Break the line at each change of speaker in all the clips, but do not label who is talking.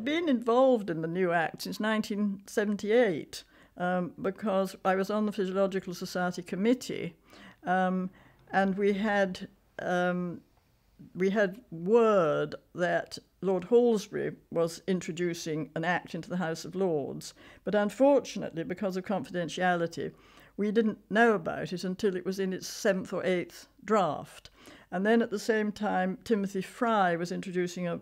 I'd been involved in the new Act since 1978 because I was on the Physiological Society committee, and we had word that Lord Halsbury was introducing an act into the House of Lords, but unfortunately, because of confidentiality, we didn't know about it until it was in its 7th or 8th draft. And then at the same time, Timothy Fry was introducing a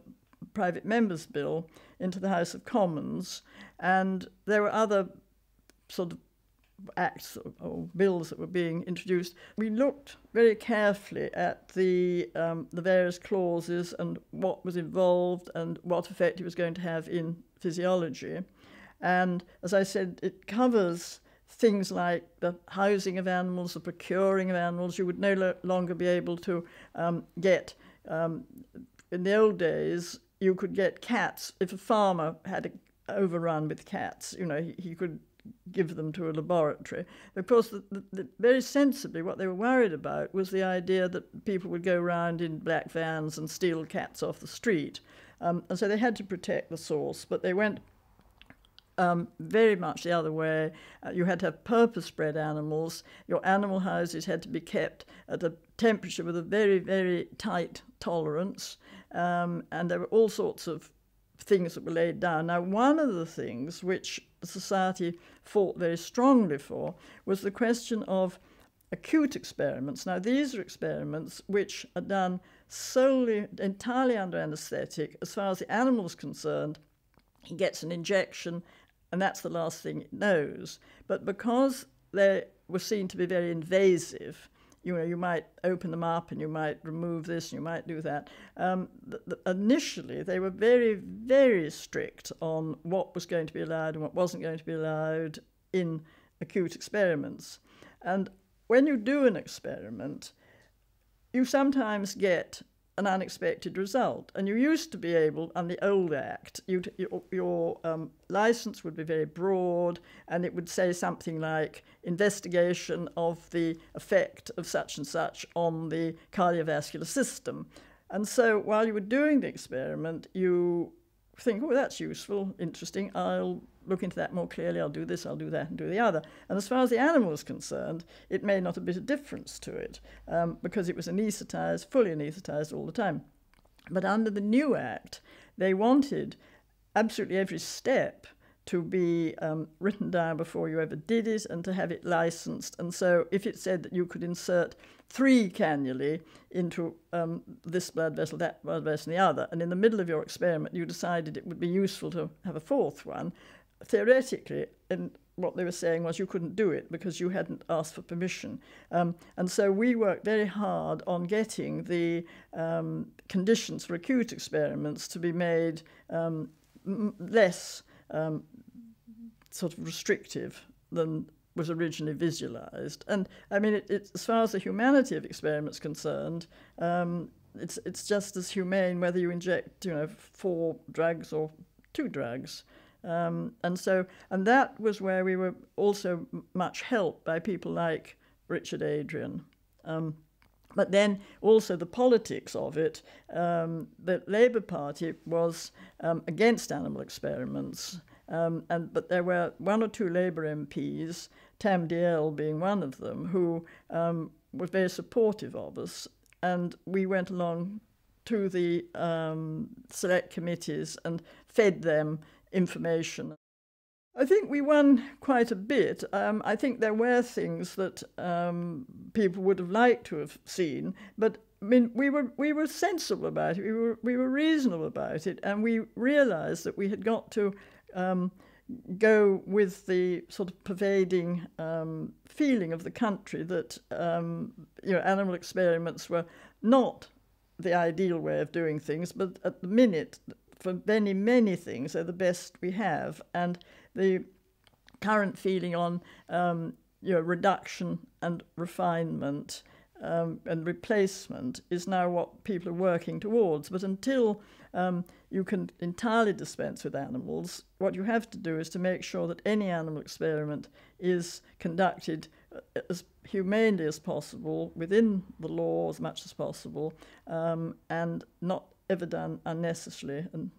private member's bill into the House of Commons, and there were other sort of acts or bills that were being introduced. We looked very carefully at the various clauses and what was involved and what effect it was going to have in physiology. And as I said, it covers things like the housing of animals, the procuring of animals. You would no longer be able to get, in the old days, you could get cats. If a farmer had an overrun with cats, you know, he could give them to a laboratory. Of course, very sensibly, what they were worried about was the idea that people would go around in black vans and steal cats off the street. And so they had to protect the source, but they went very much the other way. You had to have purpose-bred animals. Your animal houses had to be kept at a temperature with a very, very tight tolerance. And there were all sorts of things that were laid down. Now, one of the things which the Society fought very strongly for was the question of acute experiments. Now, these are experiments which are done solely, entirely under anaesthetic. As far as the animal is concerned, he gets an injection, and that's the last thing it knows. But because they were seen to be very invasive, you know, you might open them up and you might remove this and you might do that. Initially, they were very, very strict on what was going to be allowed and what wasn't going to be allowed in acute experiments. And when you do an experiment, you sometimes get an unexpected result. And you used to be able, on the old Act, your license would be very broad, and it would say something like investigation of the effect of such and such on the cardiovascular system. And so while you were doing the experiment, you think, oh, that's useful, interesting, I'll look into that more clearly, I'll do this, I'll do that, and do the other. And as far as the animal is concerned, it made not a bit of difference to it because it was anaesthetised, fully anaesthetised all the time. But under the new Act, they wanted absolutely every step to be written down before you ever did it and to have it licensed. And so if it said that you could insert 3 cannulae into this blood vessel, that blood vessel, and the other, and in the middle of your experiment you decided it would be useful to have a 4th one, theoretically, and what they were saying was you couldn't do it because you hadn't asked for permission. And so we worked very hard on getting the conditions for acute experiments to be made less sort of restrictive than was originally visualized. And I mean, as far as the humanity of experiments is concerned, it's just as humane whether you inject, 4 drugs or 2 drugs. And that was where we were also much helped by people like Richard Adrian. But then also the politics of it, the Labour Party was against animal experiments, but there were 1 or 2 Labour MPs, Tam Dalyell being one of them, who was very supportive of us, and we went along to the select committees and fed them information. I think we won quite a bit. I think there were things that people would have liked to have seen, but I mean, we were sensible about it. We were reasonable about it, and we realised that we had got to go with the sort of pervading feeling of the country that animal experiments were not the ideal way of doing things, but at the minute, for many, many things, they're the best we have. And the current feeling on reduction and refinement and replacement is now what people are working towards. But until you can entirely dispense with animals, what you have to do is to make sure that any animal experiment is conducted as humanely as possible, within the law as much as possible, and not ever done unnecessarily and